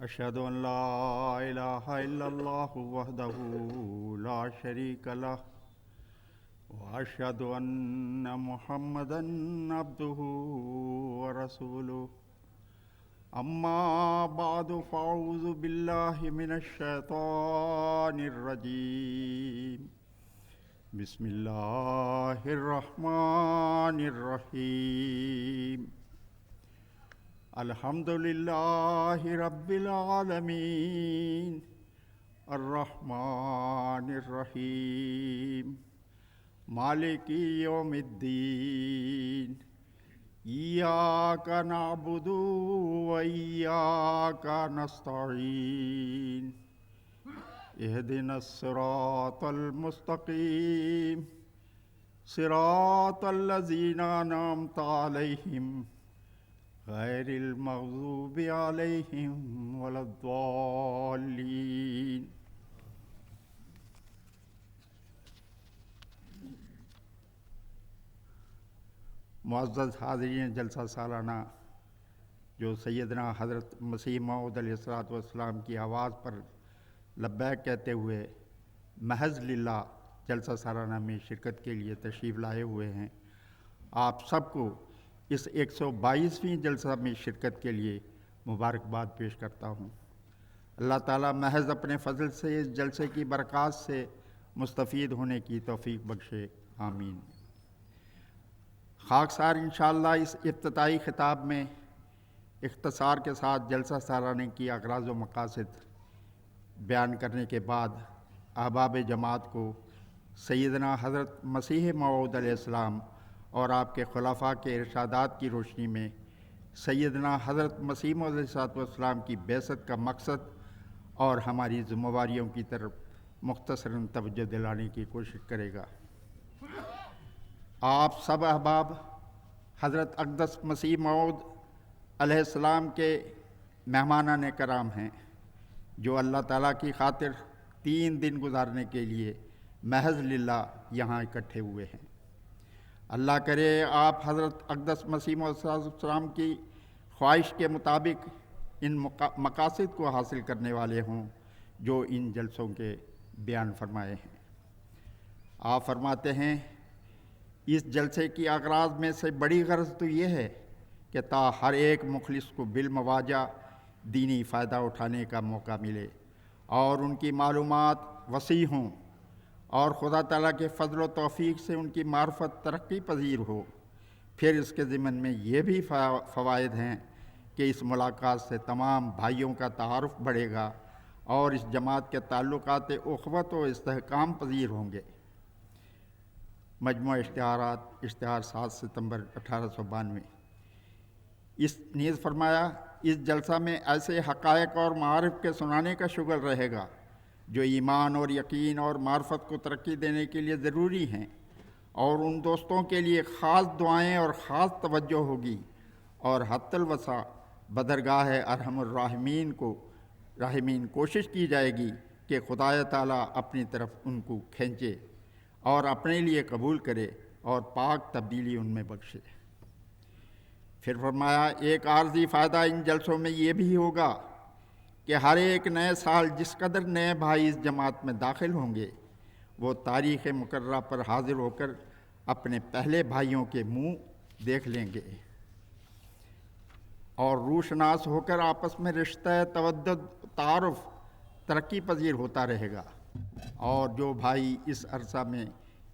اشہد ان لا الہ الا اللہ وحدہ لا شریک لہ واشہد ان محمدا عبدہ ورسولہ اما بعد فاعوذ باللہ من الشیطان الرجیم بسم اللہ الرحمن الرحیم الحمد للہ رب العالمین الرحمن الرحیم مالک یوم الدین ایاک نعبد و ایاک نستعین اہدنا الصراط المستقیم صراط الذین انعمت علیہم غیر المغضوب علیہم ولا الضالین۔ معزز حاضرین جلسہ سالانہ جو سیدنا حضرت مسیح موعود علیہ السلام کی آواز پر لبیک کہتے ہوئے محض للہ جلسہ سالانہ میں شرکت کے لیے تشریف لائے ہوئے ہیں، آپ سب کو اس 122ویں جلسہ میں شرکت کے لیے مبارکباد پیش کرتا ہوں۔ اللہ تعالیٰ محض اپنے فضل سے اس جلسے کی برکات سے مستفید ہونے کی توفیق بخشے، آمین۔ خاکسار انشاءاللہ اس افتتاحی خطاب میں اختصار کے ساتھ جلسہ سالانہ کی اغراض و مقاصد بیان کرنے کے بعد احباب جماعت کو سیدنا حضرت مسیح موعود علیہ السلام اور آپ کے خلفاء کے ارشادات کی روشنی میں سیدنا حضرت مسیح موعود علیہ السلام کی بعثت کا مقصد اور ہماری ذمہ داریوں کی طرف مختصراً توجہ دلانے کی کوشش کرے گا۔ آپ سب احباب حضرت اقدس مسیح موعود علیہ السلام کے مہمانان کرام ہیں جو اللہ تعالیٰ کی خاطر 3 دن گزارنے کے لیے محض للہ یہاں اکٹھے ہوئے ہیں۔ اللہ کرے آپ حضرت اقدس مسیح موعود علیہ السلام کی خواہش کے مطابق ان مقاصد کو حاصل کرنے والے ہوں جو ان جلسوں کے بیان فرمائے ہیں۔ آپ فرماتے ہیں اس جلسے کی اغراض میں سے بڑی غرض تو یہ ہے کہ تا ہر ایک مخلص کو بالمواجہ دینی فائدہ اٹھانے کا موقع ملے اور ان کی معلومات وسیع ہوں اور خدا تعالیٰ کے فضل و توفیق سے ان کی معرفت ترقی پذیر ہو۔ پھر اس کے ضمن میں یہ بھی فوائد ہیں کہ اس ملاقات سے تمام بھائیوں کا تعارف بڑھے گا اور اس جماعت کے تعلقات اخوت و استحکام پذیر ہوں گے۔ مجموعہ اشتہارات، اشتہار 7 ستمبر 1892۔ اس نیز فرمایا اس جلسہ میں ایسے حقائق اور معارف کے سنانے کا شغل رہے گا جو ایمان اور یقین اور معرفت کو ترقی دینے کے لیے ضروری ہیں، اور ان دوستوں کے لیے خاص دعائیں اور خاص توجہ ہوگی، اور حتی الوسع بدرگاہ ارحم الراحمین کوشش کی جائے گی کہ خدا تعالیٰ اپنی طرف ان کو کھینچے اور اپنے لیے قبول کرے اور پاک تبدیلی ان میں بخشے۔ پھر فرمایا ایک عارضی فائدہ ان جلسوں میں یہ بھی ہوگا کہ ہر ایک نئے سال جس قدر نئے بھائی اس جماعت میں داخل ہوں گے وہ تاریخ مقررہ پر حاضر ہو کر اپنے پہلے بھائیوں کے منہ دیکھ لیں گے اور روشناس ہو کر آپس میں رشتہ تودد تعارف ترقی پذیر ہوتا رہے گا، اور جو بھائی اس عرصہ میں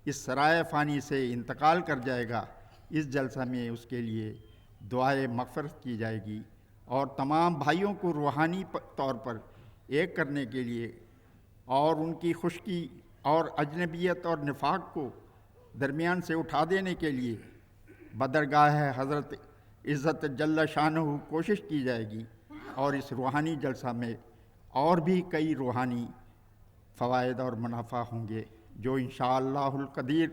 اس سرائے فانی سے انتقال کر جائے گا اس جلسہ میں اس کے لیے دعائے مغفرت کی جائے گی اور تمام بھائیوں کو روحانی طور پر ایک کرنے کے لیے اور ان کی خشکی اور اجنبیت اور نفاق کو درمیان سے اٹھا دینے کے لیے بدرگاہ حضرت عزت جل شانہ کوشش کی جائے گی، اور اس روحانی جلسہ میں اور بھی کئی روحانی فوائد اور منافع ہوں گے جو انشاءاللہ القدیر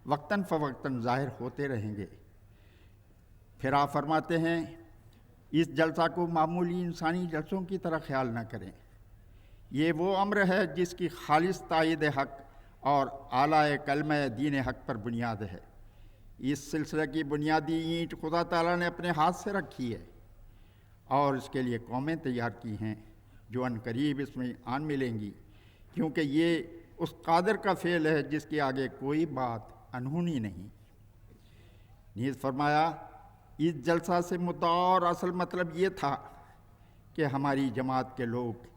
وقتاً فوقتاً ظاہر ہوتے رہیں گے۔ پھر آپ فرماتے ہیں اس جلسہ کو معمولی انسانی جلسوں کی طرح خیال نہ کریں، یہ وہ امر ہے جس کی خالص تائید حق اور اعلیٰ کلمہ دین حق پر بنیاد ہے۔ اس سلسلے کی بنیادی اینٹ خدا تعالیٰ نے اپنے ہاتھ سے رکھی ہے اور اس کے لیے قومیں تیار کی ہیں جو ان قریب اس میں آن ملیں گی، کیونکہ یہ اس قادر کا فعل ہے جس کے آگے کوئی بات انہونی نہیں۔ نیز فرمایا اس جلسہ سے مدعا اور اصل مطلب یہ تھا کہ ہماری جماعت کے لوگ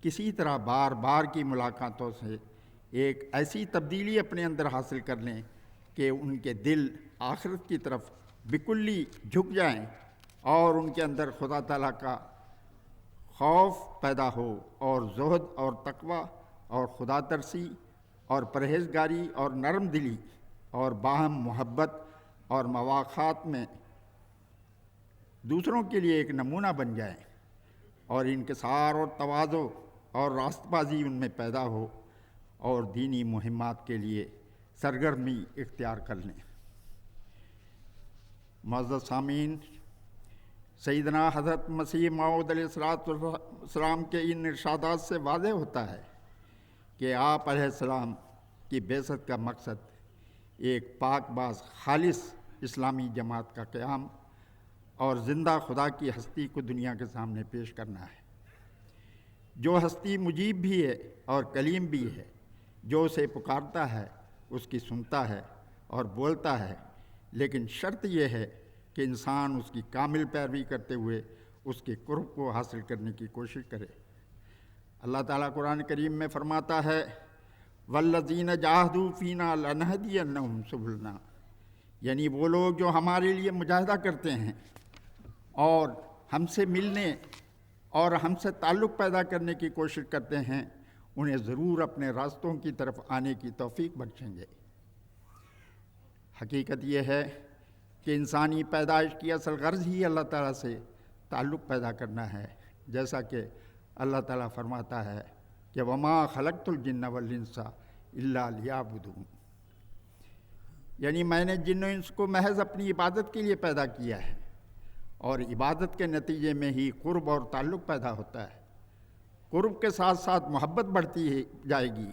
کسی طرح بار بار کی ملاقاتوں سے ایک ایسی تبدیلی اپنے اندر حاصل کر لیں کہ ان کے دل آخرت کی طرف بکلی جھک جائیں اور ان کے اندر خدا تعالیٰ کا خوف پیدا ہو، اور زہد اور تقوی اور خدا ترسی اور پرہیزگاری اور نرم دلی اور باہم محبت اور مواخات میں دوسروں کے لیے ایک نمونہ بن جائیں، اور انکسار اور تواضع اور راست بازی ان میں پیدا ہو، اور دینی مہمات کے لیے سرگرمی اختیار کر لیں۔ معزز سامعین، سیدنا حضرت مسیح موعود علیہ السلام کے ان ارشادات سے واضح ہوتا ہے کہ آپ علیہ السلام کی بعثت کا مقصد ایک پاک باز خالص اسلامی جماعت کا قیام اور زندہ خدا کی ہستی کو دنیا کے سامنے پیش کرنا ہے، جو ہستی مجیب بھی ہے اور کلیم بھی ہے، جو اسے پکارتا ہے اس کی سنتا ہے اور بولتا ہے، لیکن شرط یہ ہے کہ انسان اس کی کامل پیروی کرتے ہوئے اس کے قرب کو حاصل کرنے کی کوشش کرے۔ اللہ تعالیٰ قرآن کریم میں فرماتا ہے وَالَّذِينَ جَاهَدُوا فِينَا لَنَهْدِيَنَّهُمْ سُبُلَنَا، یعنی وہ لوگ جو ہمارے لیے مجاہدہ کرتے ہیں اور ہم سے ملنے اور ہم سے تعلق پیدا کرنے کی کوشش کرتے ہیں، انہیں ضرور اپنے راستوں کی طرف آنے کی توفیق بخشیں گے۔ حقیقت یہ ہے کہ انسانی پیدائش کی اصل غرض ہی اللہ تعالیٰ سے تعلق پیدا کرنا ہے، جیسا کہ اللہ تعالیٰ فرماتا ہے کہ وَمَا خَلَقْتُ الْجِنَّ وَالْإِنسَ إِلَّا لِيَعْبُدُونِ، یعنی میں نے جن و انس کو محض اپنی عبادت کے لیے پیدا کیا ہے، اور عبادت کے نتیجے میں ہی قرب اور تعلق پیدا ہوتا ہے۔ قرب کے ساتھ ساتھ محبت بڑھتی جائے گی،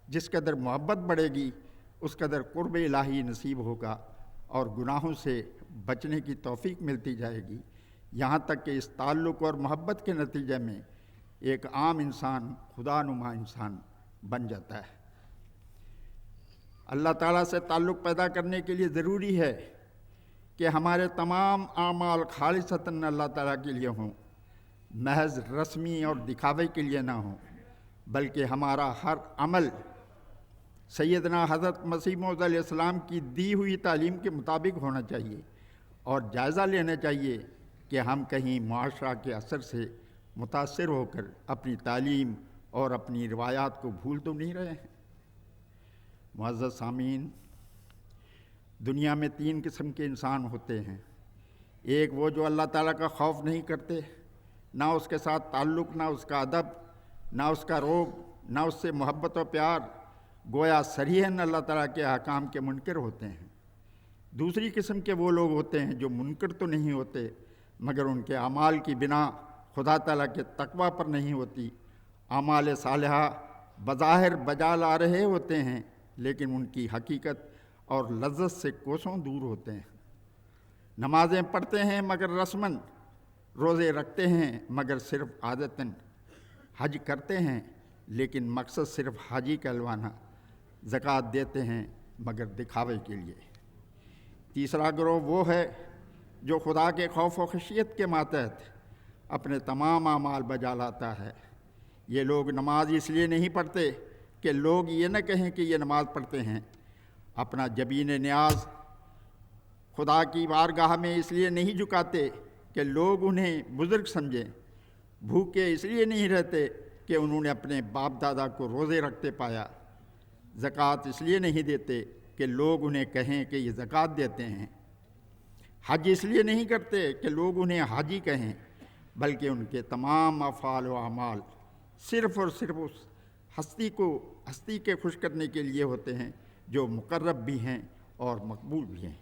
جس قدر محبت بڑھے گی اس قدر قرب الہی نصیب ہوگا اور گناہوں سے بچنے کی توفیق ملتی جائے گی، یہاں تک کہ اس تعلق اور محبت کے نتیجے میں ایک عام انسان خدا نما انسان بن جاتا ہے۔ اللہ تعالیٰ سے تعلق پیدا کرنے کے لیے ضروری ہے کہ ہمارے تمام اعمال خالصتاً اللہ تعالیٰ کے لیے ہوں، محض رسمی اور دکھاوے کے لیے نہ ہوں، بلکہ ہمارا ہر عمل سیدنا حضرت مسیح موعود علیہ السلام کی دی ہوئی تعلیم کے مطابق ہونا چاہیے، اور جائزہ لینا چاہیے کہ ہم کہیں معاشرہ کے اثر سے متاثر ہو کر اپنی تعلیم اور اپنی روایات کو بھول تو نہیں رہے ہیں۔ معزز سامعین، دنیا میں 3 قسم کے انسان ہوتے ہیں۔ ایک وہ جو اللہ تعالیٰ کا خوف نہیں کرتے، نہ اس کے ساتھ تعلق، نہ اس کا ادب، نہ اس کا روب، نہ اس سے محبت و پیار، گویا صریحاً اللہ تعالیٰ کے احکام کے منکر ہوتے ہیں۔ دوسری قسم کے وہ لوگ ہوتے ہیں جو منکر تو نہیں ہوتے، مگر ان کے اعمال کی بنا خدا تعالیٰ کے تقوی پر نہیں ہوتی، اعمال صالحہ بظاہر بجا لا رہے ہوتے ہیں، لیکن ان کی حقیقت اور لذت سے کوسوں دور ہوتے ہیں۔ نمازیں پڑھتے ہیں مگر رسماً، روزے رکھتے ہیں مگر صرف عادتاً، حج کرتے ہیں لیکن مقصد صرف حاجی کہلوانا، زکوٰۃ دیتے ہیں مگر دکھاوے کے لیے۔ تیسرا گروہ وہ ہے جو خدا کے خوف و خشیت کے ماتحت اپنے تمام اعمال بجا لاتا ہے۔ یہ لوگ نماز اس لیے نہیں پڑھتے کہ لوگ یہ نہ کہیں کہ یہ نماز پڑھتے ہیں، اپنا جبین نیاز خدا کی بارگاہ میں اس لیے نہیں جھکاتے کہ لوگ انہیں بزرگ سمجھیں، بھوکے اس لیے نہیں رہتے کہ انہوں نے اپنے باپ دادا کو روزے رکھتے پایا، زکوٰۃ اس لیے نہیں دیتے کہ لوگ انہیں کہیں کہ یہ زکوٰۃ دیتے ہیں، حج اس لیے نہیں کرتے کہ لوگ انہیں حاجی کہیں، بلکہ ان کے تمام افعال و اعمال صرف اور صرف اس ہستی کے خوش کرنے کے لیے ہوتے ہیں جو مقرب بھی ہیں اور مقبول بھی ہیں۔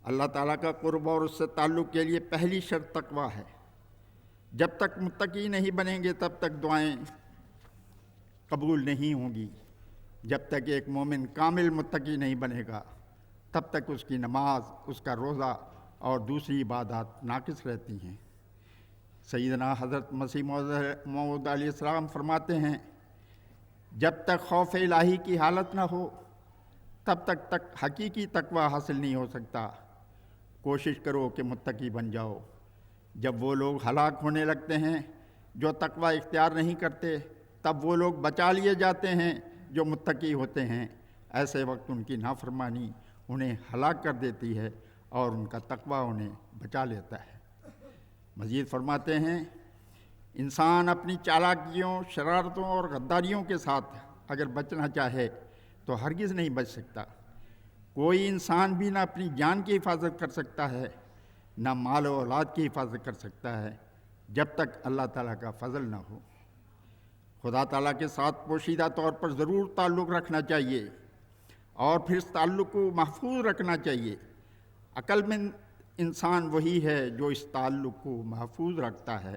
اللہ تعالیٰ کا قرب اور اس سے تعلق کے لیے پہلی شرط تقویٰ ہے۔ جب تک متقی نہیں بنیں گے تب تک دعائیں قبول نہیں ہوں گی۔ جب تک ایک مومن کامل متقی نہیں بنے گا تب تک اس کی نماز، اس کا روزہ اور دوسری عبادات ناقص رہتی ہیں۔ سیدنا حضرت مسیح موعود علیہ السلام فرماتے ہیں جب تک خوف الہی کی حالت نہ ہو تب تک حقیقی تقوی حاصل نہیں ہو سکتا۔ کوشش کرو کہ متقی بن جاؤ۔ جب وہ لوگ ہلاک ہونے لگتے ہیں جو تقوی اختیار نہیں کرتے، تب وہ لوگ بچا لیے جاتے ہیں جو متقی ہوتے ہیں۔ ایسے وقت ان کی نافرمانی انہیں ہلاک کر دیتی ہے اور ان کا تقوی انہیں بچا لیتا ہے۔ مزید فرماتے ہیں انسان اپنی چالاکیوں، شرارتوں اور غداریوں کے ساتھ اگر بچنا چاہے تو ہرگز نہیں بچ سکتا۔ کوئی انسان بھی نہ اپنی جان کی حفاظت کر سکتا ہے نہ مال و اولاد کی حفاظت کر سکتا ہے جب تک اللہ تعالیٰ کا فضل نہ ہو۔ خدا تعالیٰ کے ساتھ پوشیدہ طور پر ضرور تعلق رکھنا چاہیے اور پھر اس تعلق کو محفوظ رکھنا چاہیے۔ عقل مند انسان وہی ہے جو اس تعلق کو محفوظ رکھتا ہے،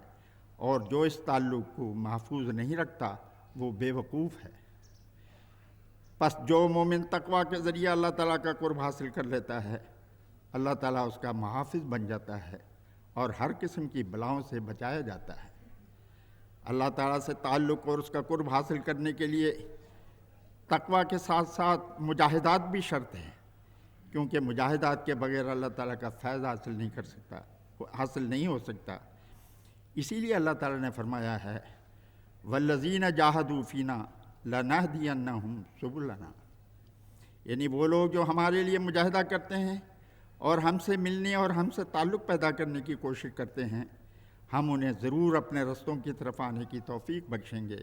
اور جو اس تعلق کو محفوظ نہیں رکھتا وہ بے وقوف ہے۔ پس جو مومن تقوی کے ذریعے اللہ تعالیٰ کا قرب حاصل کر لیتا ہے، اللہ تعالیٰ اس کا محافظ بن جاتا ہے اور ہر قسم کی بلاؤں سے بچایا جاتا ہے۔ اللہ تعالیٰ سے تعلق اور اس کا قرب حاصل کرنے کے لیے تقوی کے ساتھ ساتھ مجاہدات بھی شرط ہیں، کیونکہ مجاہدات کے بغیر اللہ تعالیٰ کا فیض حاصل نہیں ہو سکتا۔ اسی لیے اللہ تعالیٰ نے فرمایا ہے وَالَّذِينَ جَاهَدُوا فِينَا لَنَهْدِيَنَّهُمْ سُبُلَنَا، یعنی وہ لوگ جو ہمارے لیے مجاہدہ کرتے ہیں اور ہم سے ملنے اور ہم سے تعلق پیدا کرنے کی کوشش کرتے ہیں، ہم انہیں ضرور اپنے رستوں کی طرف آنے کی توفیق بخشیں گے۔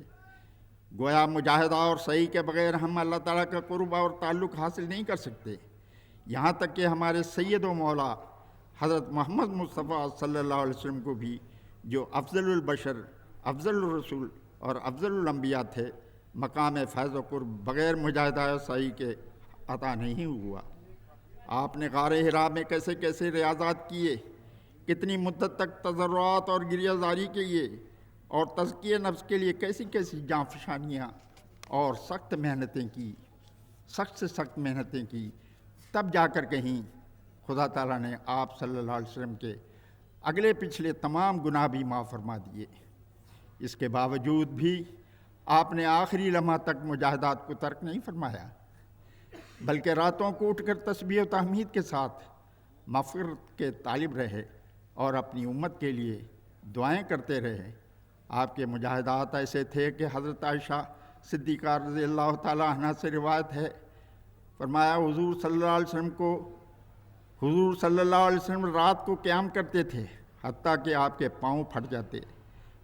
گویا مجاہدہ اور سعی کے بغیر ہم اللہ تعالیٰ کا قرب اور تعلق حاصل نہیں کر سکتے، یہاں تک کہ ہمارے سید و مولا حضرت محمد مصطفیٰ صلی اللہ علیہ وسلم کو بھی، جو افضل البشر، افضل الرسول اور افضل الانبیاء تھے، مقام فیض و قرب بغیر مجاہدہ و سعی کے عطا نہیں ہوا۔ آپ نے غار حرا میں کیسے کیسے ریاضات کیے، کتنی مدت تک تضرعات اور گریہ زاری کیے، اور تزکیہ نفس کے لیے کیسی کیسی جاں فشانیاں اور سخت محنتیں کی، سخت سے سخت محنتیں کی، تب جا کر کہیں خدا تعالیٰ نے آپ صلی اللہ علیہ وسلم کے اگلے پچھلے تمام گناہ بھی معاف فرما دیے۔ اس کے باوجود بھی آپ نے آخری لمحہ تک مجاہدات کو ترک نہیں فرمایا، بلکہ راتوں کو اٹھ کر تسبیح و تحمید کے ساتھ مغفرت کے طالب رہے اور اپنی امت کے لیے دعائیں کرتے رہے۔ آپ کے مجاہدات ایسے تھے کہ حضرت عائشہ صدیقہ رضی اللہ تعالیٰ عنہ سے روایت ہے، فرمایا حضور صلی اللہ علیہ وسلم رات کو قیام کرتے تھے حتیٰ کہ آپ کے پاؤں پھٹ جاتے۔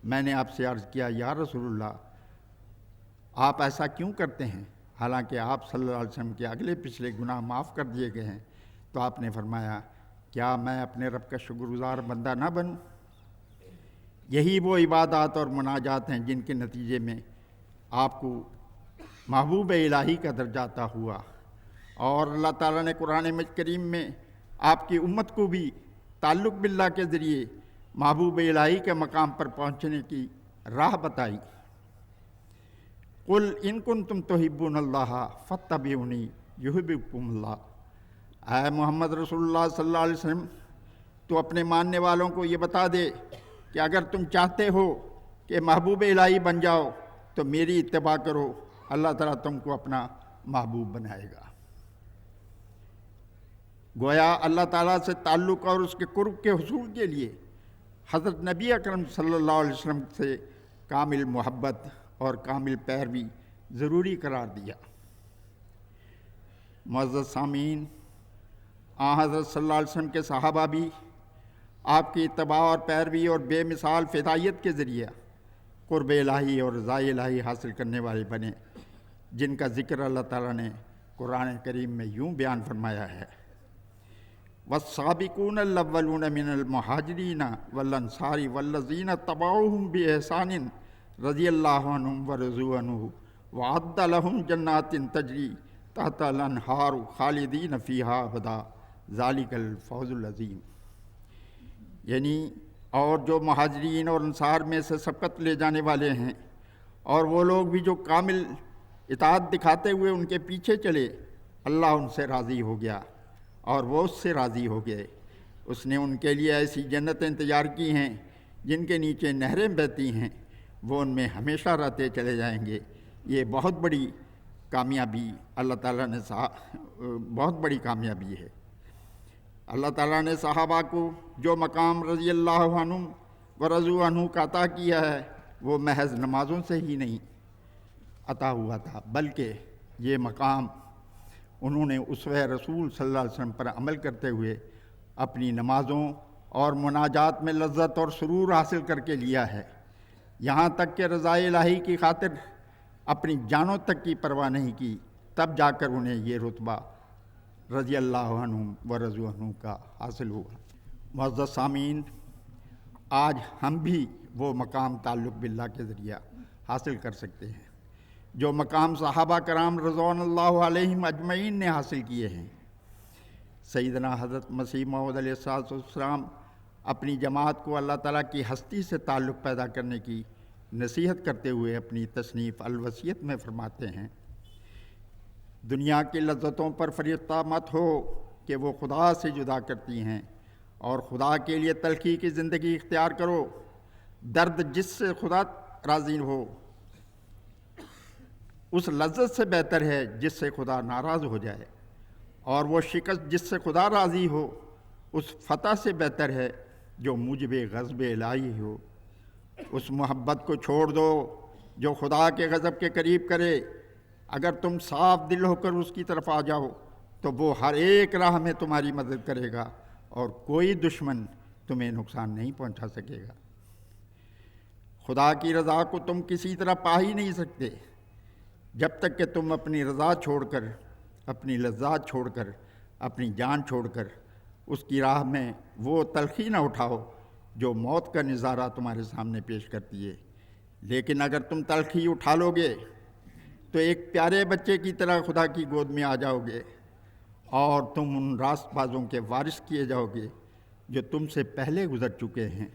میں نے آپ سے عرض کیا یا رسول اللہ، آپ ایسا کیوں کرتے ہیں حالانکہ آپ صلی اللہ علیہ وسلم کے اگلے پچھلے گناہ معاف کر دیے گئے ہیں؟ تو آپ نے فرمایا کیا میں اپنے رب کا شکر گزار بندہ نہ بنوں؟ یہی وہ عبادات اور مناجات ہیں جن کے نتیجے میں آپ کو محبوب الہی کا درجہ عطا ہوا، اور اللہ تعالیٰ نے قرآن کریم میں آپ کی امت کو بھی تعلق باللہ کے ذریعے محبوب الہی کے مقام پر پہنچنے کی راہ بتائی۔ قُلْ إِن كُنتُمْ تُحِبُّونَ اللَّهَ فَاتَّبِعُونِي يُحْبِبْكُمُ اللَّهُ۔ اے محمد رسول اللہ صلی اللہ علیہ وسلم، تو اپنے ماننے والوں کو یہ بتا دے کہ اگر تم چاہتے ہو کہ محبوب الہی بن جاؤ تو میری اتباع کرو، اللہ تعالیٰ تم کو اپنا محبوب بنائے گا۔ گویا اللہ تعالیٰ سے تعلق اور اس کے قرب کے حصول کے لیے حضرت نبی اکرم صلی اللہ علیہ وسلم سے کامل محبت اور کامل پیروی ضروری قرار دیا۔ معزز سامعین، حضرت صلی اللہ علیہ وسلم کے صحابہ بھی آپ کی اتباع اور پیروی اور بے مثال فدائیت کے ذریعے قرب الہی اور رضا الہی حاصل کرنے والے بنے، جن کا ذکر اللہ تعالیٰ نے قرآن کریم میں یوں بیان فرمایا ہے وَالسَّابِقُونَ الْأَوَّلُونَ مِنَ الْمُهَاجِرِينَ وَالْأَنصَارِ وَالَّذِينَ اتَّبَعُوهُم بِإِحْسَانٍ رضی اللہ عنہم ورضوا عنہ وَأَعَدَّ لَهُمْ جَنَّاتٍ تَجْرِی تحتہا الْأَنْہَارُ خَالِدِینَ فِیہا أَبَدًا ذَلِکَ الْفَوْزُ الْعَظِیم۔ یعنی اور جو مہاجرین اور انصار میں سے سبقت لے جانے والے ہیں، اور وہ لوگ بھی جو کامل اطاعت دکھاتے ہوئے ان کے پیچھے چلے، اللہ ان سے راضی ہو گیا اور وہ اس سے راضی ہو گئے۔ اس نے ان کے لیے ایسی جنتیں تیار کی ہیں جن کے نیچے نہریں بہتی ہیں وہ ان میں ہمیشہ رہتے چلے جائیں گے۔ یہ بہت بڑی کامیابی اللہ تعالیٰ نے بہت بڑی کامیابی ہے۔ اللہ تعالیٰ نے صحابہ کو جو مقام رضی اللہ عنہم و رضوا عنہ کا عطا کیا ہے وہ محض نمازوں سے ہی نہیں عطا ہوا تھا، بلکہ یہ مقام انہوں نے اسوہ رسول صلی اللہ علیہ وسلم پر عمل کرتے ہوئے اپنی نمازوں اور مناجات میں لذت اور سرور حاصل کر کے لیا ہے، یہاں تک کہ رضائے الہی کی خاطر اپنی جانوں تک کی پرواہ نہیں کی، تب جا کر انہیں یہ رتبہ رضی اللہ عنہم و رضوا عنہ کا حاصل ہوا۔ معزز سامعین، آج ہم بھی وہ مقام تعلق باللہ کے ذریعہ حاصل کر سکتے ہیں جو مقام صحابہ کرام رضوان اللہ علیہم اجمعین نے حاصل کیے ہیں۔ سیدنا حضرت مسیح موعود علیہ السلام اپنی جماعت کو اللہ تعالیٰ کی ہستی سے تعلق پیدا کرنے کی نصیحت کرتے ہوئے اپنی تصنیف الوصیت میں فرماتے ہیں، دنیا کی لذتوں پر فریفتہ مت ہو کہ وہ خدا سے جدا کرتی ہیں، اور خدا کے لیے تلخی کی زندگی اختیار کرو۔ درد جس سے خدا راضی ہو اس لذت سے بہتر ہے جس سے خدا ناراض ہو جائے، اور وہ شکست جس سے خدا راضی ہو اس فتح سے بہتر ہے جو موجب غضب الہی ہو۔ اس محبت کو چھوڑ دو جو خدا کے غضب کے قریب کرے۔ اگر تم صاف دل ہو کر اس کی طرف آ جاؤ تو وہ ہر ایک راہ میں تمہاری مدد کرے گا اور کوئی دشمن تمہیں نقصان نہیں پہنچا سکے گا۔ خدا کی رضا کو تم کسی طرح پا ہی نہیں سکتے جب تک کہ تم اپنی رضا چھوڑ کر، اپنی لذات چھوڑ کر، اپنی جان چھوڑ کر اس کی راہ میں وہ تلخی نہ اٹھاؤ جو موت کا نظارہ تمہارے سامنے پیش کرتی ہے۔ لیکن اگر تم تلخی اٹھا لو گے تو ایک پیارے بچے کی طرح خدا کی گود میں آ جاؤ گے، اور تم ان راست بازوں کے وارث کیے جاؤ گے جو تم سے پہلے گزر چکے ہیں،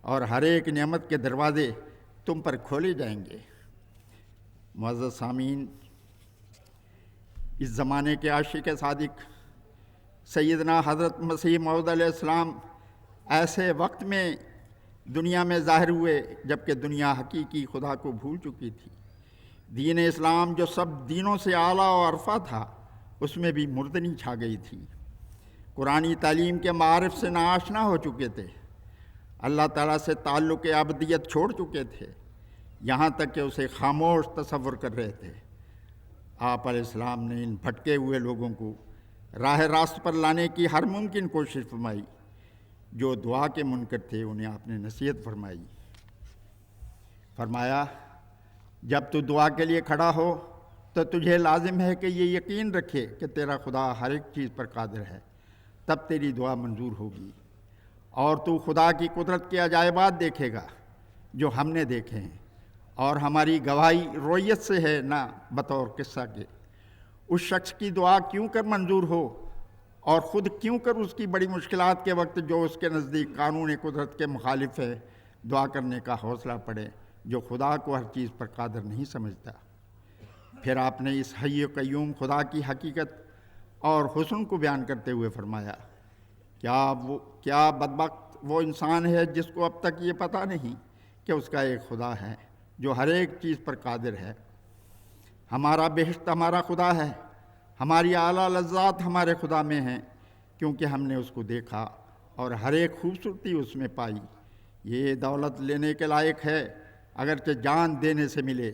اور ہر ایک نعمت کے دروازے تم پر کھولے جائیں گے۔ معزز سامعین، اس زمانے کے عاشق صادق سیدنا حضرت مسیح موعود علیہ السلام ایسے وقت میں دنیا میں ظاہر ہوئے جبکہ دنیا حقیقی خدا کو بھول چکی تھی۔ دین اسلام جو سب دینوں سے اعلیٰ و ارفع تھا اس میں بھی مردنی چھا گئی تھی۔ قرآنی تعلیم کے معارف سے ناآشنا ہو چکے تھے، اللہ تعالیٰ سے تعلق ابدیت چھوڑ چکے تھے، یہاں تک کہ اسے خاموش تصور کر رہے تھے۔ آپ علیہ السلام نے ان بھٹکے ہوئے لوگوں کو راہ راست پر لانے کی ہر ممکن کوشش فرمائی۔ جو دعا کے منکر تھے انہیں آپ نے نصیحت فرمائی، فرمایا جب تو دعا کے لیے کھڑا ہو تو تجھے لازم ہے کہ یہ یقین رکھے کہ تیرا خدا ہر ایک چیز پر قادر ہے، تب تیری دعا منظور ہوگی، اور تو خدا کی قدرت کے عجائبات دیکھے گا جو ہم نے دیکھے ہیں، اور ہماری گواہی رویت سے ہے نہ بطور قصہ کے۔ اس شخص کی دعا کیوں کر منظور ہو اور خود کیوں کر اس کی بڑی مشکلات کے وقت جو اس کے نزدیک قانون قدرت کے مخالف ہے دعا کرنے کا حوصلہ پڑے جو خدا کو ہر چیز پر قادر نہیں سمجھتا۔ پھر آپ نے اس حی قیوم خدا کی حقیقت اور حسن کو بیان کرتے ہوئے فرمایا، کیا بدبخت وہ انسان ہے جس کو اب تک یہ پتہ نہیں کہ اس کا ایک خدا ہے جو ہر ایک چیز پر قادر ہے۔ ہمارا بہشت ہمارا خدا ہے، ہماری اعلیٰ لذات ہمارے خدا میں ہیں، کیونکہ ہم نے اس کو دیکھا اور ہر ایک خوبصورتی اس میں پائی۔ یہ دولت لینے کے لائق ہے اگرچہ جان دینے سے ملے،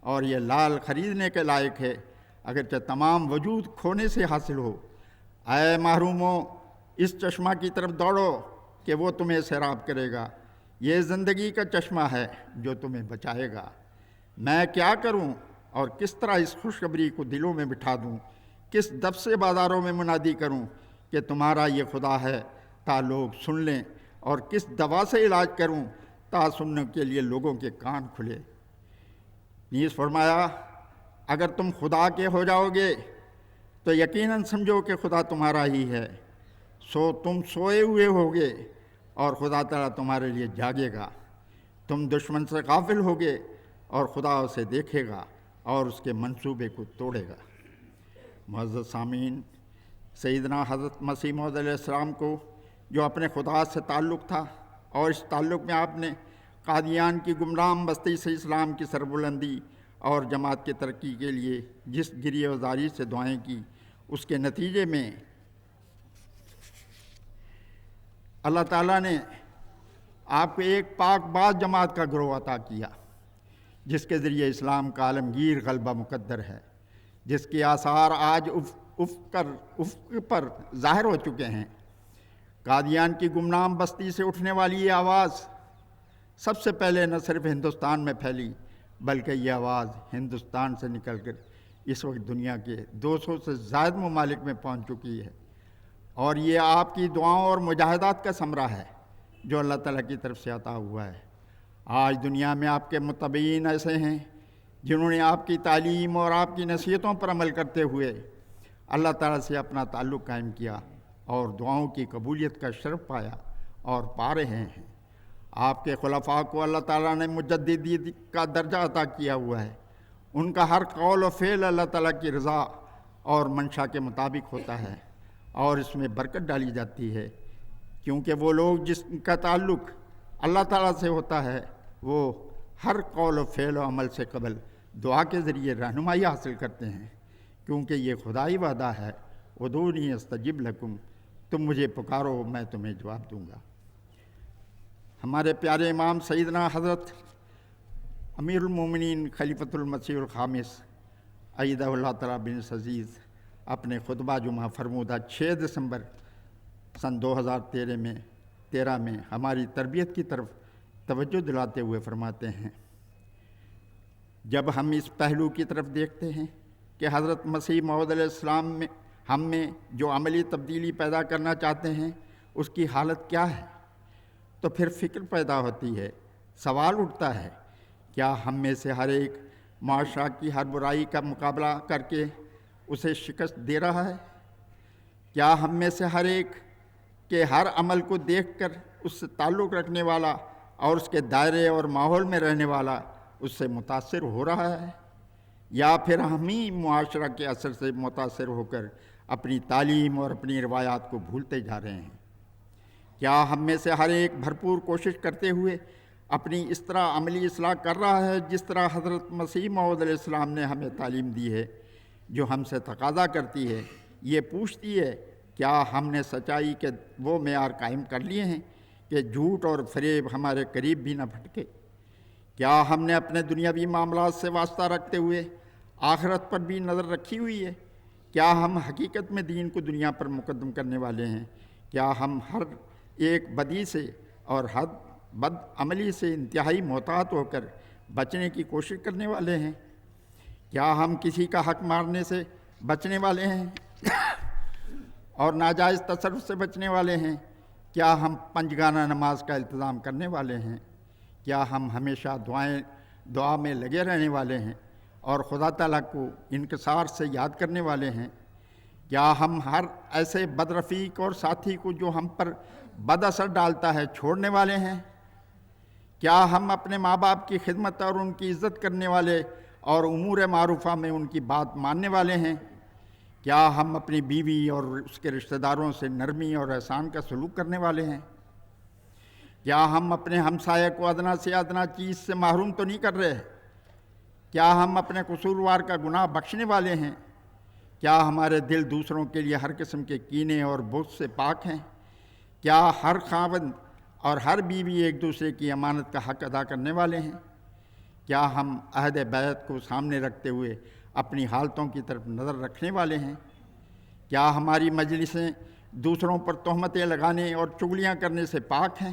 اور یہ لال خریدنے کے لائق ہے اگرچہ تمام وجود کھونے سے حاصل ہو۔ اے محروموں، اس چشمہ کی طرف دوڑو کہ وہ تمہیں سیراب کرے گا۔ یہ زندگی کا چشمہ ہے جو تمہیں بچائے گا۔ میں کیا کروں اور کس طرح اس خوشخبری کو دلوں میں بٹھا دوں؟ کس دب سے بازاروں میں منادی کروں کہ تمہارا یہ خدا ہے تا لوگ سن لیں، اور کس دوا سے علاج کروں تا سننے کے لیے لوگوں کے کان کھلے۔ نیز فرمایا اگر تم خدا کے ہو جاؤ گے تو یقیناً سمجھو کہ خدا تمہارا ہی ہے، سو تم سوئے ہوئے ہوگے اور خدا تعالیٰ تمہارے لیے جاگے گا۔ تم دشمن سے غافل ہوگے اور خدا اسے دیکھے گا اور اس کے منصوبے کو توڑے گا۔ معزز سامعین، سیدنا حضرت مسیح موعود علیہ السلام کو جو اپنے خدا سے تعلق تھا اور اس تعلق میں آپ نے قادیان کی گمنام بستی سے اسلام کی سربلندی اور جماعت کی ترقی کے لیے جس گریہ و زاری سے دعائیں کی، اس کے نتیجے میں اللہ تعالیٰ نے آپ کو ایک پاک باز جماعت کا گروہ عطا کیا، جس کے ذریعے اسلام کا عالمگیر غلبہ مقدر ہے، جس کے آثار آج افق پر ظاہر ہو چکے ہیں۔ قادیان کی گمنام بستی سے اٹھنے والی یہ آواز سب سے پہلے نہ صرف ہندوستان میں پھیلی، بلکہ یہ آواز ہندوستان سے نکل کر اس وقت دنیا کے 200 سے زائد ممالک میں پہنچ چکی ہے، اور یہ آپ کی دعاؤں اور مجاہدات کا ثمرہ ہے جو اللہ تعالیٰ کی طرف سے عطا ہوا ہے۔ آج دنیا میں آپ کے متبعین ایسے ہیں جنہوں نے آپ کی تعلیم اور آپ کی نصیحتوں پر عمل کرتے ہوئے اللہ تعالیٰ سے اپنا تعلق قائم کیا اور دعاؤں کی قبولیت کا شرف پایا اور پا رہے ہیں۔ آپ کے خلفاء کو اللہ تعالیٰ نے مجددی کا درجہ عطا کیا ہوا ہے۔ ان کا ہر قول و فعل اللہ تعالیٰ کی رضا اور منشا کے مطابق ہوتا ہے، اور اس میں برکت ڈالی جاتی ہے، کیونکہ وہ لوگ جس کا تعلق اللہ تعالیٰ سے ہوتا ہے وہ ہر قول و فعل و عمل سے قبل دعا کے ذریعے رہنمائی حاصل کرتے ہیں، کیونکہ یہ خدائی وعدہ ہے، ادعونی استجب لکم، تم مجھے پکارو میں تمہیں جواب دوں گا۔ ہمارے پیارے امام سیدنا حضرت امیر المومنین خلیفۃ المسیح الخامس ایدہ اللہ تعالیٰ بن عزیز اپنے خطبہ جمعہ فرمودہ 6 دسمبر سن 2013 میں ہماری تربیت کی طرف توجہ دلاتے ہوئے فرماتے ہیں، جب ہم اس پہلو کی طرف دیکھتے ہیں کہ حضرت مسیح موعود علیہ السلام میں ہم میں جو عملی تبدیلی پیدا کرنا چاہتے ہیں اس کی حالت کیا ہے، تو پھر فکر پیدا ہوتی ہے، سوال اٹھتا ہے، کیا ہم میں سے ہر ایک معاشرہ کی ہر برائی کا مقابلہ کر کے اسے شکست دے رہا ہے؟ کیا ہم میں سے ہر ایک کے ہر عمل کو دیکھ کر اس سے تعلق رکھنے والا اور اس کے دائرے اور ماحول میں رہنے والا اس سے متاثر ہو رہا ہے، یا پھر ہم ہی معاشرہ کے اثر سے متاثر ہو کر اپنی تعلیم اور اپنی روایات کو بھولتے جا رہے ہیں؟ کیا ہم میں سے ہر ایک بھرپور کوشش کرتے ہوئے اپنی اس طرح عملی اصلاح کر رہا ہے جس طرح حضرت مسیح موعود علیہ السلام نے ہمیں تعلیم دی ہے، جو ہم سے تقاضا کرتی ہے، یہ پوچھتی ہے، کیا ہم نے سچائی کے وہ معیار قائم کر لیے ہیں کہ جھوٹ اور فریب ہمارے قریب بھی نہ پھٹکے؟ کیا ہم نے اپنے دنیاوی معاملات سے واسطہ رکھتے ہوئے آخرت پر بھی نظر رکھی ہوئی ہے؟ کیا ہم حقیقت میں دین کو دنیا پر مقدم کرنے والے ہیں؟ کیا ہم ہر ایک بدی سے اور ہر بد عملی سے انتہائی محتاط ہو کر بچنے کی کوشش کرنے والے ہیں؟ کیا ہم کسی کا حق مارنے سے بچنے والے ہیں اور ناجائز تصرف سے بچنے والے ہیں؟ کیا ہم پنجگانہ نماز کا التزام کرنے والے ہیں؟ کیا ہم ہمیشہ دعا میں لگے رہنے والے ہیں اور خدا تعالیٰ کو انکسار سے یاد کرنے والے ہیں؟ کیا ہم ہر ایسے بد رفیق اور ساتھی کو جو ہم پر بد اثر ڈالتا ہے چھوڑنے والے ہیں؟ کیا ہم اپنے ماں باپ کی خدمت اور ان کی عزت کرنے والے اور امور معروفہ میں ان کی بات ماننے والے ہیں؟ کیا ہم اپنی بیوی اور اس کے رشتہ داروں سے نرمی اور احسان کا سلوک کرنے والے ہیں؟ کیا ہم اپنے ہمسائے کو ادنا سے ادنا چیز سے محروم تو نہیں کر رہے؟ کیا ہم اپنے قصوروار کا گناہ بخشنے والے ہیں؟ کیا ہمارے دل دوسروں کے لیے ہر قسم کے کینے اور بغض سے پاک ہیں؟ کیا ہر خاوند اور ہر بیوی ایک دوسرے کی امانت کا حق ادا کرنے والے ہیں؟ کیا ہم عہد بیعت کو سامنے رکھتے ہوئے اپنی حالتوں کی طرف نظر رکھنے والے ہیں؟ کیا ہماری مجلسیں دوسروں پر تہمتیں لگانے اور چغلیاں کرنے سے پاک ہیں؟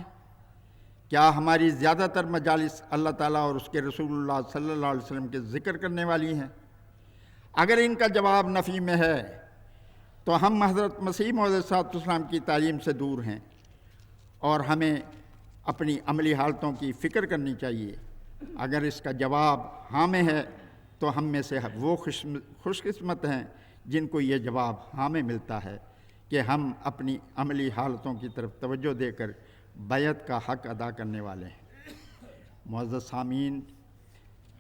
کیا ہماری زیادہ تر مجالس اللہ تعالیٰ اور اس کے رسول اللہ صلی اللہ علیہ وسلم کے ذکر کرنے والی ہیں؟ اگر ان کا جواب نفی میں ہے تو ہم حضرت مسیح موعود علیہ السلام کی تعلیم سے دور ہیں، اور ہمیں اپنی عملی حالتوں کی فکر کرنی چاہیے۔ اگر اس کا جواب ہاں میں ہے تو ہم میں سے وہ خوش قسمت ہیں جن کو یہ جواب ہاں میں ملتا ہے کہ ہم اپنی عملی حالتوں کی طرف توجہ دے کر بیعت کا حق ادا کرنے والے ہیں۔ معزز سامعین،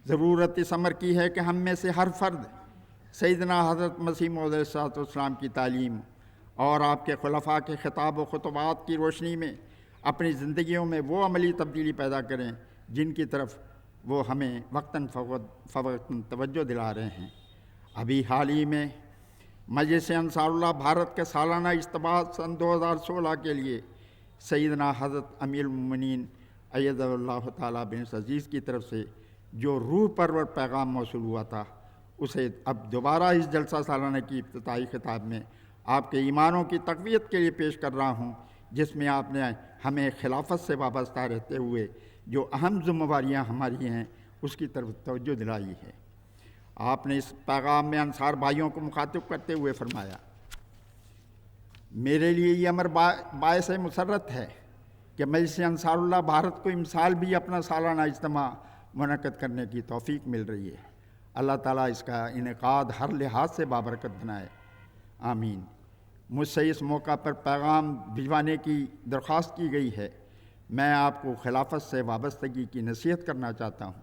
ضرورت اس امر کی ہے کہ ہم میں سے ہر فرد سیدنا حضرت مسیح موعود علیہ السلام کی تعلیم اور آپ کے خلفاء کے خطاب و خطبات کی روشنی میں اپنی زندگیوں میں وہ عملی تبدیلی پیدا کریں جن کی طرف وہ ہمیں وقتاً فوقتاً توجہ دلا رہے ہیں۔ ابھی حال ہی میں مجلس انصار اللہ بھارت کے سالانہ اجتماع سن 2016 کے لیے سیدنا حضرت امیر المومنین اید اللہ تعالیٰ بن عزیز کی طرف سے جو روح پرور پیغام موصول ہوا تھا، اسے اب دوبارہ اس جلسہ سالانہ کی افتتاحی خطاب میں آپ کے ایمانوں کی تقویت کے لیے پیش کر رہا ہوں، جس میں آپ نے ہمیں خلافت سے وابستہ رہتے ہوئے جو اہم ذمہ داریاں ہماری ہیں اس کی طرف توجہ دلائی ہے۔ آپ نے اس پیغام میں انصار بھائیوں کو مخاطب کرتے ہوئے فرمایا، میرے لیے یہ امر باعث مسرت ہے کہ مجلس انصار اللہ بھارت کو امسال بھی اپنا سالانہ اجتماع منعقد کرنے کی توفیق مل رہی ہے۔ اللہ تعالیٰ اس کا انعقاد ہر لحاظ سے بابرکت بنائے، آمین۔ مجھ سے اس موقع پر پیغام بھجوانے کی درخواست کی گئی ہے۔ میں آپ کو خلافت سے وابستگی کی نصیحت کرنا چاہتا ہوں۔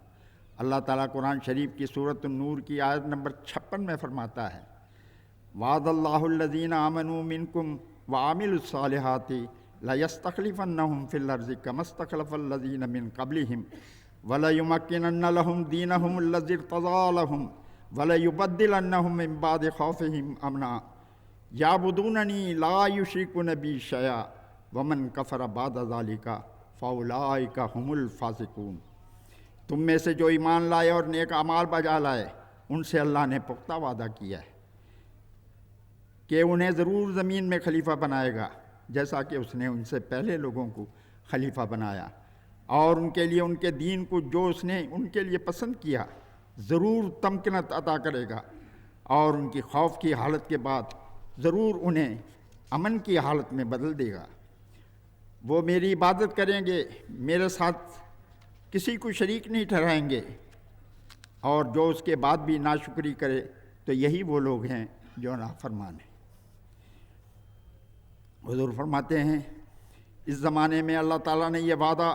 اللہ تعالیٰ قرآن شریف کی سورۃ النور کی آیت نمبر 56 میں فرماتا ہے، وعد اللہ الذین آمنوا منکم وعملوا الصالحات لیستخلفنہم فی الارض کما استخلف الذین من قبلہم ولیمکنن لہم دینہم الذی ارتضی لہم ولیبدلنہم من بعد خوفہم امنا یعبدوننی لا یشرکون بی شیئا ومن کفر بعد ذلک فاولئک ھم الفاسقون۔ تم میں سے جو ایمان لائے اور نیک اعمال بجا لائے، ان سے اللہ نے پختہ وعدہ کیا ہے کہ انہیں ضرور زمین میں خلیفہ بنائے گا، جیسا کہ اس نے ان سے پہلے لوگوں کو خلیفہ بنایا، اور ان کے لیے ان کے دین کو جو اس نے ان کے لیے پسند کیا ضرور تمکنت عطا کرے گا، اور ان کی خوف کی حالت کے بعد ضرور انہیں امن کی حالت میں بدل دے گا۔ وہ میری عبادت کریں گے، میرے ساتھ کسی کو شریک نہیں ٹھہرائیں گے، اور جو اس کے بعد بھی ناشکری کرے تو یہی وہ لوگ ہیں جو نافرمان ہیں۔ حضور فرماتے ہیں، اس زمانے میں اللہ تعالیٰ نے یہ وعدہ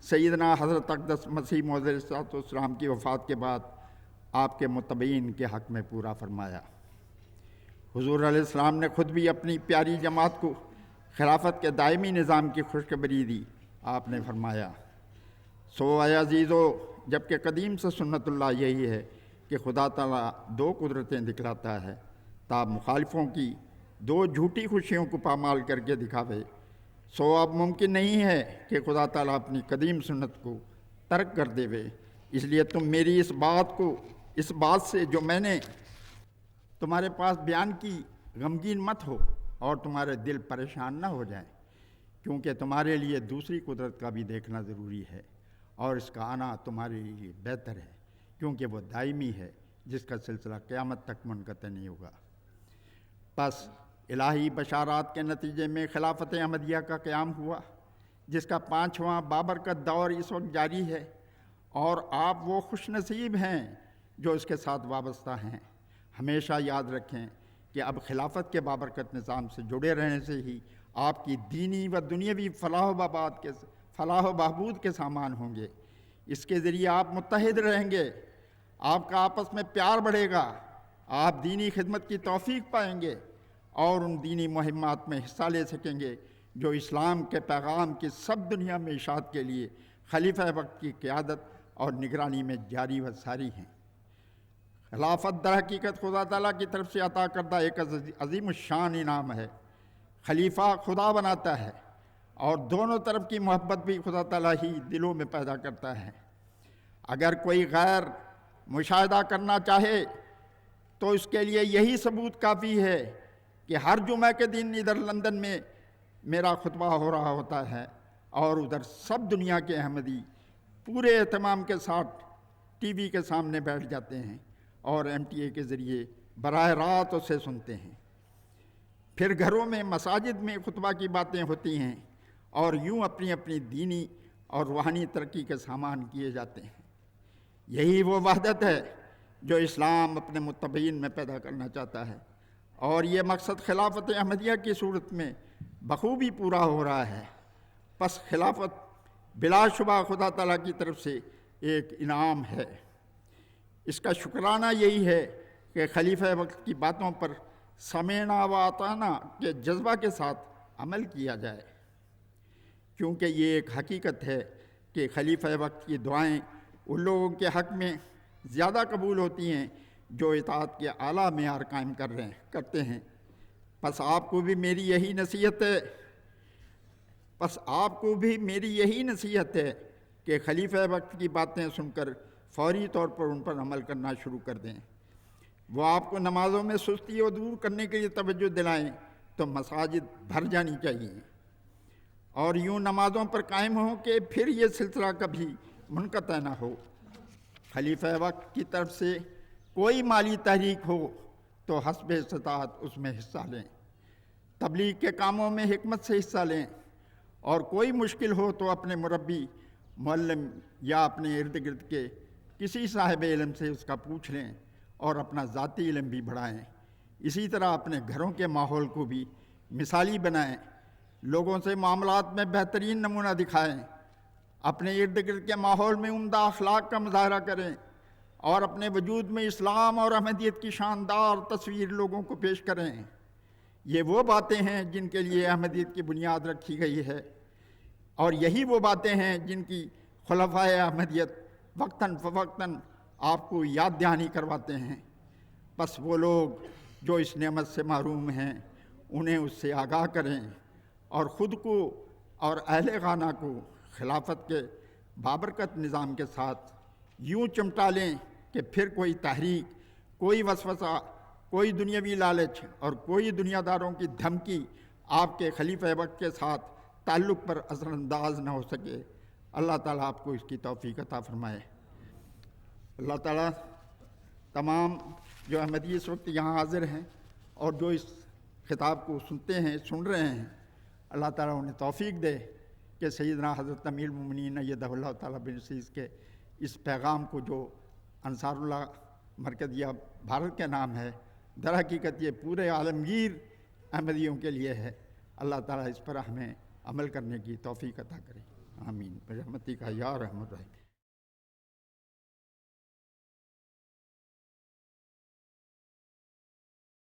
سیدنا حضرت اقدس مسیح موعود علیہ الصلوۃ والسلام کی وفات کے بعد آپ کے متبعین کے حق میں پورا فرمایا۔ حضور علیہ السلام نے خود بھی اپنی پیاری جماعت کو خلافت کے دائمی نظام کی خوشخبری دی۔ آپ نے فرمایا، سو اے عزیزو، جبکہ قدیم سے سنت اللہ یہی ہے کہ خدا تعالیٰ دو قدرتیں دکھلاتا ہے، تاب مخالفوں کی دو جھوٹی خوشیوں کو پامال کر کے دکھاوے، سو اب ممکن نہیں ہے کہ خدا تعالیٰ اپنی قدیم سنت کو ترک کر دے وے۔ اس لیے تم میری اس بات سے جو میں نے تمہارے پاس بیان کی غمگین مت ہو اور تمہارے دل پریشان نہ ہو جائیں، کیونکہ تمہارے لیے دوسری قدرت کا بھی دیکھنا ضروری ہے، اور اس کا آنا تمہارے لیے بہتر ہے، کیونکہ وہ دائمی ہے جس کا سلسلہ قیامت تک منقطع نہیں ہوگا۔ پس الہی بشارات کے نتیجے میں خلافت احمدیہ کا قیام ہوا، جس کا 5واں بابرکت دور اس وقت جاری ہے، اور آپ وہ خوش نصیب ہیں جو اس کے ساتھ وابستہ ہیں۔ ہمیشہ یاد رکھیں کہ اب خلافت کے بابرکت نظام سے جڑے رہنے سے ہی آپ کی دینی و دنیاوی فلاح و بہبود کے سامان ہوں گے۔ اس کے ذریعے آپ متحد رہیں گے، آپ کا آپس میں پیار بڑھے گا، آپ دینی خدمت کی توفیق پائیں گے، اور ان دینی مہمات میں حصہ لے سکیں گے جو اسلام کے پیغام کی سب دنیا میں اشاعت کے لیے خلیفہ وقت کی قیادت اور نگرانی میں جاری و ساری ہیں۔ خلافت در حقیقت خدا تعالیٰ کی طرف سے عطا کردہ ایک عظیم الشان انعام ہے۔ خلیفہ خدا بناتا ہے، اور دونوں طرف کی محبت بھی خدا تعالیٰ ہی دلوں میں پیدا کرتا ہے۔ اگر کوئی غیر مشاہدہ کرنا چاہے تو اس کے لیے یہی ثبوت کافی ہے کہ ہر جمعہ کے دن ادھر لندن میں میرا خطبہ ہو رہا ہوتا ہے، اور ادھر سب دنیا کے احمدی پورے اہتمام کے ساتھ ٹی وی کے سامنے بیٹھ جاتے ہیں اور MTA کے ذریعے براہ راست اسے سنتے ہیں۔ پھر گھروں میں، مساجد میں خطبہ کی باتیں ہوتی ہیں، اور یوں اپنی اپنی دینی اور روحانی ترقی کے سامان کیے جاتے ہیں۔ یہی وہ وحدت ہے جو اسلام اپنے متبعین میں پیدا کرنا چاہتا ہے، اور یہ مقصد خلافت احمدیہ کی صورت میں بخوبی پورا ہو رہا ہے۔ پس خلافت بلا شبہ خدا تعالیٰ کی طرف سے ایک انعام ہے۔ اس کا شکرانہ یہی ہے کہ خلیفہ وقت کی باتوں پر سمعنا و اطعنا کے جذبہ کے ساتھ عمل کیا جائے، چونکہ یہ ایک حقیقت ہے کہ خلیفہ وقت کی دعائیں ان لوگوں کے حق میں زیادہ قبول ہوتی ہیں جو اطاعت کے اعلیٰ معیار قائم کرتے ہیں۔ پس آپ کو بھی میری یہی نصیحت ہے کہ خلیفہ وقت کی باتیں سن کر فوری طور پر ان پر عمل کرنا شروع کر دیں۔ وہ آپ کو نمازوں میں سستی اور دور کرنے کے لیے توجہ دلائیں تو مساجد بھر جانی چاہیے، اور یوں نمازوں پر قائم ہوں کہ پھر یہ سلسلہ کبھی منقطع نہ ہو۔ خلیفہ وقت کی طرف سے کوئی مالی تحریک ہو تو حسب استطاعت اس میں حصہ لیں، تبلیغ کے کاموں میں حکمت سے حصہ لیں، اور کوئی مشکل ہو تو اپنے مربی، معلم یا اپنے ارد گرد کے کسی صاحب علم سے اس کا پوچھ لیں اور اپنا ذاتی علم بھی بڑھائیں۔ اسی طرح اپنے گھروں کے ماحول کو بھی مثالی بنائیں، لوگوں سے معاملات میں بہترین نمونہ دکھائیں، اپنے ارد گرد کے ماحول میں عمدہ اخلاق کا مظاہرہ کریں، اور اپنے وجود میں اسلام اور احمدیت کی شاندار تصویر لوگوں کو پیش کریں۔ یہ وہ باتیں ہیں جن کے لیے احمدیت کی بنیاد رکھی گئی ہے، اور یہی وہ باتیں ہیں جن کی خلفائے احمدیت وقتاً فوقتاً آپ کو یاد دہانی کرواتے ہیں۔ پس وہ لوگ جو اس نعمت سے محروم ہیں انہیں اس سے آگاہ کریں، اور خود کو اور اہل خانہ کو خلافت کے بابرکت نظام کے ساتھ یوں چمٹا لیں کہ پھر کوئی تحریک، کوئی وسوسہ، کوئی دنیاوی لالچ اور کوئی دنیا داروں کی دھمکی آپ کے خلیفہ وقت کے ساتھ تعلق پر اثر انداز نہ ہو سکے۔ اللہ تعالیٰ آپ کو اس کی توفیق عطا فرمائے۔ اللہ تعالیٰ تمام جو احمدی اس وقت یہاں حاضر ہیں اور جو اس خطاب کو سن رہے ہیں، اللہ تعالیٰ انہیں توفیق دے کہ سیدنا حضرت امیر المومنین ایدہ اللہ تعالیٰ بنصیص کے اس پیغام کو، جو انصار اللہ مرکزیہ بھارت کے نام ہے، در حقیقت یہ پورے عالمگیر احمدیوں کے لیے ہے، اللہ تعالیٰ اس پر ہمیں عمل کرنے کی توفیق عطا کرے۔ آمین برحمتک یا ارحم الراحمین۔